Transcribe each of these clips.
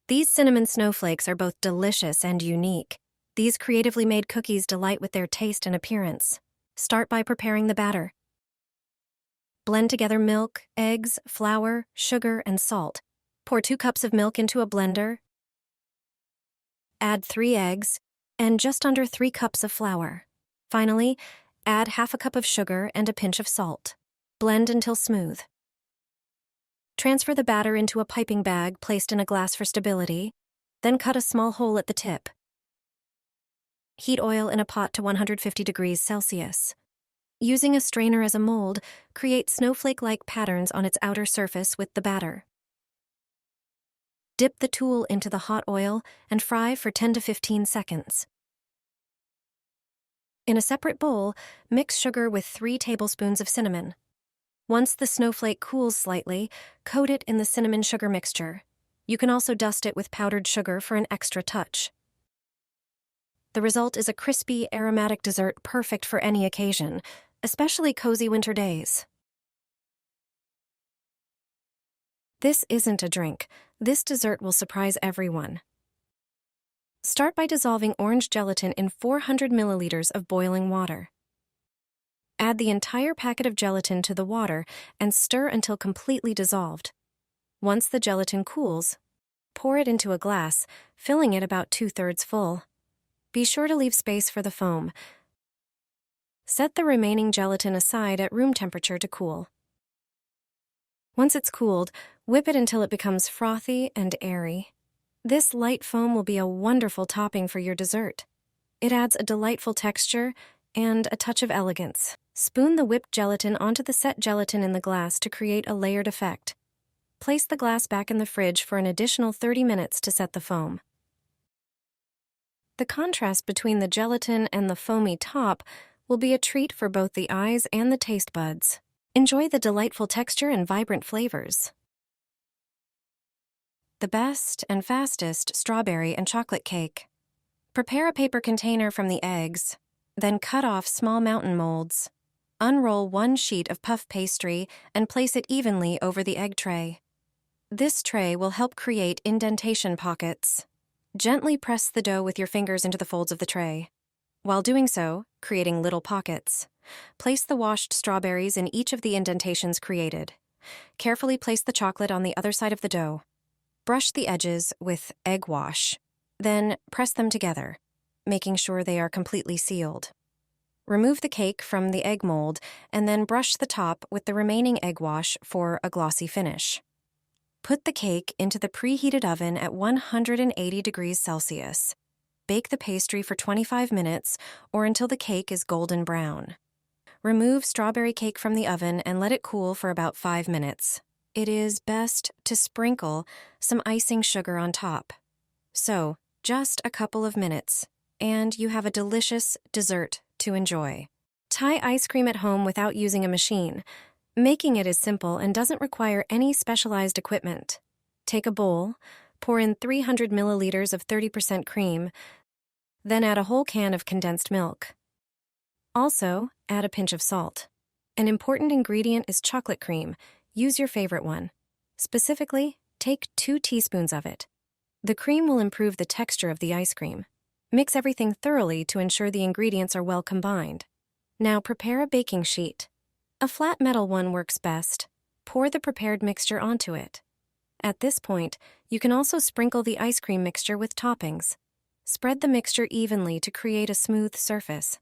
These cinnamon snowflakes are both delicious and unique. These creatively made cookies delight with their taste and appearance. Start by preparing the batter. Blend together milk, eggs, flour, sugar, and salt. Pour 2 cups of milk into a blender. Add 3 eggs and just under 3 cups of flour. Finally, add half a cup of sugar and a pinch of salt. Blend until smooth. Transfer the batter into a piping bag placed in a glass for stability, then cut a small hole at the tip. Heat oil in a pot to 150 degrees Celsius. Using a strainer as a mold, create snowflake-like patterns on its outer surface with the batter. Dip the tool into the hot oil and fry for 10 to 15 seconds. In a separate bowl, mix sugar with 3 tablespoons of cinnamon. Once the snowflake cools slightly, coat it in the cinnamon sugar mixture. You can also dust it with powdered sugar for an extra touch. The result is a crispy, aromatic dessert perfect for any occasion, especially cozy winter days. This isn't a drink. This dessert will surprise everyone. Start by dissolving orange gelatin in 400 milliliters of boiling water. Add the entire packet of gelatin to the water and stir until completely dissolved. Once the gelatin cools, pour it into a glass, filling it about 2/3 full. Be sure to leave space for the foam. Set the remaining gelatin aside at room temperature to cool. Once it's cooled, whip it until it becomes frothy and airy. This light foam will be a wonderful topping for your dessert. It adds a delightful texture and a touch of elegance. Spoon the whipped gelatin onto the set gelatin in the glass to create a layered effect. Place the glass back in the fridge for an additional 30 minutes to set the foam. The contrast between the gelatin and the foamy top will be a treat for both the eyes and the taste buds. Enjoy the delightful texture and vibrant flavors. The best and fastest strawberry and chocolate cake. Prepare a paper container from the eggs, then cut off small mountain molds. Unroll 1 sheet of puff pastry and place it evenly over the egg tray. This tray will help create indentation pockets. Gently press the dough with your fingers into the folds of the tray. While doing so, creating little pockets. Place the washed strawberries in each of the indentations created. Carefully place the chocolate on the other side of the dough. Brush the edges with egg wash. Then press them together, making sure they are completely sealed. Remove the cake from the egg mold and then brush the top with the remaining egg wash for a glossy finish. Put the cake into the preheated oven at 180 degrees Celsius. Bake the pastry for 25 minutes or until the cake is golden brown. Remove strawberry cake from the oven and let it cool for about 5 minutes. It is best to sprinkle some icing sugar on top. So, just a couple of minutes, and you have a delicious dessert to enjoy. Tie ice cream at home without using a machine. Making it is simple and doesn't require any specialized equipment. Take a bowl, pour in 300 milliliters of 30% cream, then add a whole can of condensed milk. Also, add a pinch of salt. An important ingredient is chocolate cream. Use your favorite one. Specifically, take 2 teaspoons of it. The cream will improve the texture of the ice cream. Mix everything thoroughly to ensure the ingredients are well combined. Now prepare a baking sheet. A flat metal one works best. Pour the prepared mixture onto it. At this point, you can also sprinkle the ice cream mixture with toppings. Spread the mixture evenly to create a smooth surface.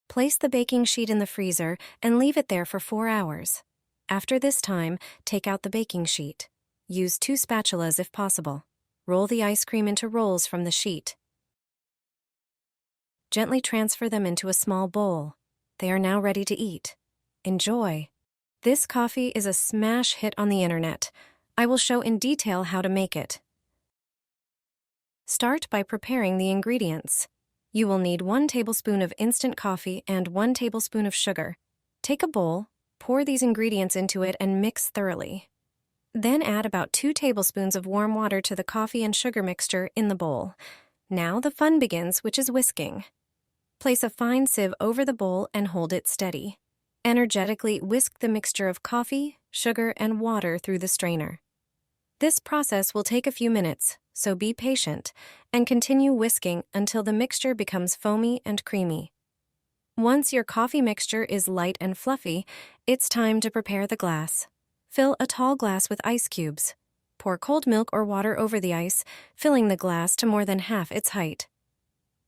Place the baking sheet in the freezer and leave it there for 4 hours. After this time, take out the baking sheet. Use 2 spatulas if possible. Roll the ice cream into rolls from the sheet. Gently transfer them into a small bowl. They are now ready to eat. Enjoy! This coffee is a smash hit on the internet. I will show in detail how to make it. Start by preparing the ingredients. You will need 1 tablespoon of instant coffee and 1 tablespoon of sugar. Take a bowl, pour these ingredients into it and mix thoroughly. Then add about 2 tablespoons of warm water to the coffee and sugar mixture in the bowl. Now the fun begins, which is whisking. Place a fine sieve over the bowl and hold it steady. Energetically whisk the mixture of coffee, sugar, and water through the strainer. This process will take a few minutes, so be patient, and continue whisking until the mixture becomes foamy and creamy. Once your coffee mixture is light and fluffy, it's time to prepare the glass. Fill a tall glass with ice cubes. Pour cold milk or water over the ice, filling the glass to more than half its height.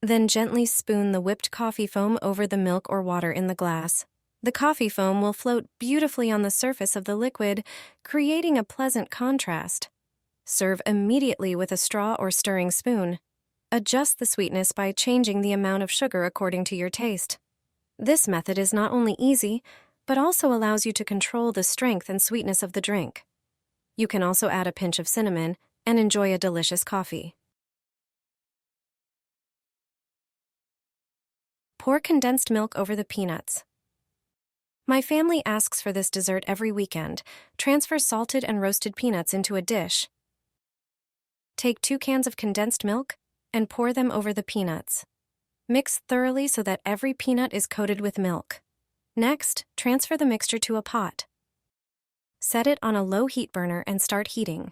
Then gently spoon the whipped coffee foam over the milk or water in the glass. The coffee foam will float beautifully on the surface of the liquid, creating a pleasant contrast. Serve immediately with a straw or stirring spoon. Adjust the sweetness by changing the amount of sugar according to your taste. This method is not only easy, but also allows you to control the strength and sweetness of the drink. You can also add a pinch of cinnamon and enjoy a delicious coffee. Pour condensed milk over the peanuts. My family asks for this dessert every weekend. Transfer salted and roasted peanuts into a dish. Take 2 cans of condensed milk and pour them over the peanuts. Mix thoroughly so that every peanut is coated with milk. Next, transfer the mixture to a pot. Set it on a low heat burner and start heating.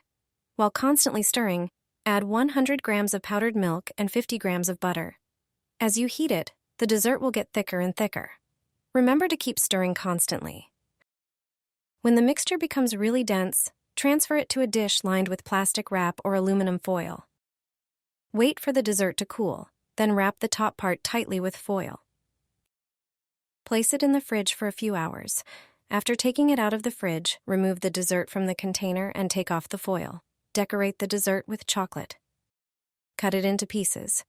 While constantly stirring, add 100 grams of powdered milk and 50 grams of butter. As you heat it, the dessert will get thicker and thicker. Remember to keep stirring constantly. When the mixture becomes really dense, transfer it to a dish lined with plastic wrap or aluminum foil. Wait for the dessert to cool, then wrap the top part tightly with foil. Place it in the fridge for a few hours. After taking it out of the fridge, remove the dessert from the container and take off the foil. Decorate the dessert with chocolate. Cut it into pieces.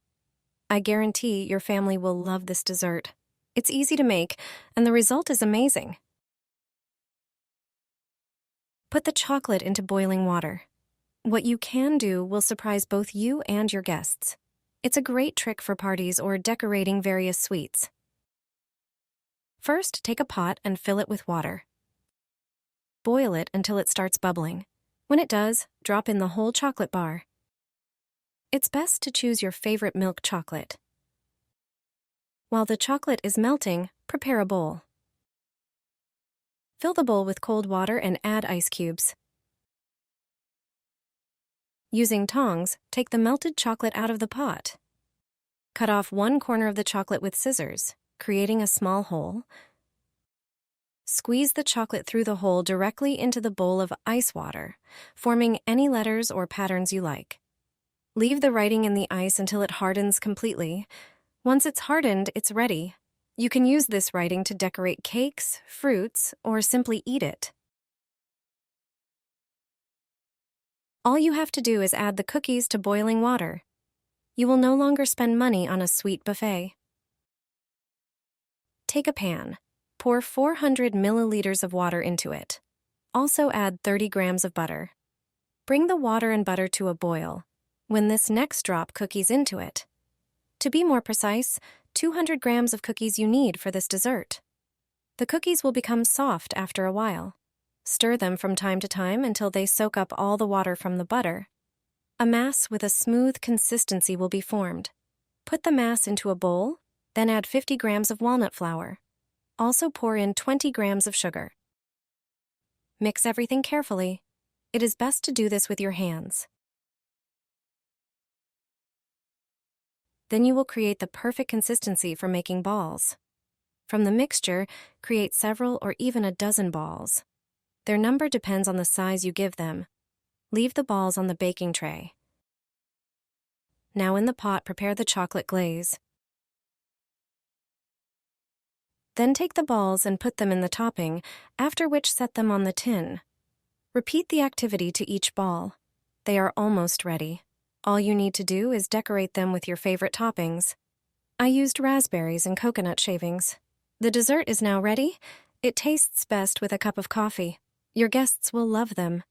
I guarantee your family will love this dessert. It's easy to make, and the result is amazing. Put the chocolate into boiling water. What you can do will surprise both you and your guests. It's a great trick for parties or decorating various sweets. First, take a pot and fill it with water. Boil it until it starts bubbling. When it does, drop in the whole chocolate bar. It's best to choose your favorite milk chocolate. While the chocolate is melting, prepare a bowl. Fill the bowl with cold water and add ice cubes. Using tongs, take the melted chocolate out of the pot. Cut off one corner of the chocolate with scissors, creating a small hole. Squeeze the chocolate through the hole directly into the bowl of ice water, forming any letters or patterns you like. Leave the writing in the ice until it hardens completely. Once it's hardened, it's ready. You can use this writing to decorate cakes, fruits, or simply eat it. All you have to do is add the cookies to boiling water. You will no longer spend money on a sweet buffet. Take a pan. Pour 400 milliliters of water into it. Also add 30 grams of butter. Bring the water and butter to a boil. When this next drop cookies into it. To be more precise, 200 grams of cookies you need for this dessert. The cookies will become soft after a while. Stir them from time to time until they soak up all the water from the butter. A mass with a smooth consistency will be formed. Put the mass into a bowl, then add 50 grams of walnut flour. Also pour in 20 grams of sugar. Mix everything carefully. It is best to do this with your hands. Then you will create the perfect consistency for making balls. From the mixture, create several or even a dozen balls. Their number depends on the size you give them. Leave the balls on the baking tray. Now in the pot, prepare the chocolate glaze. Then take the balls and put them in the topping, after which set them on the tin. Repeat the activity to each ball. They are almost ready. All you need to do is decorate them with your favorite toppings. I used raspberries and coconut shavings. The dessert is now ready. It tastes best with a cup of coffee. Your guests will love them.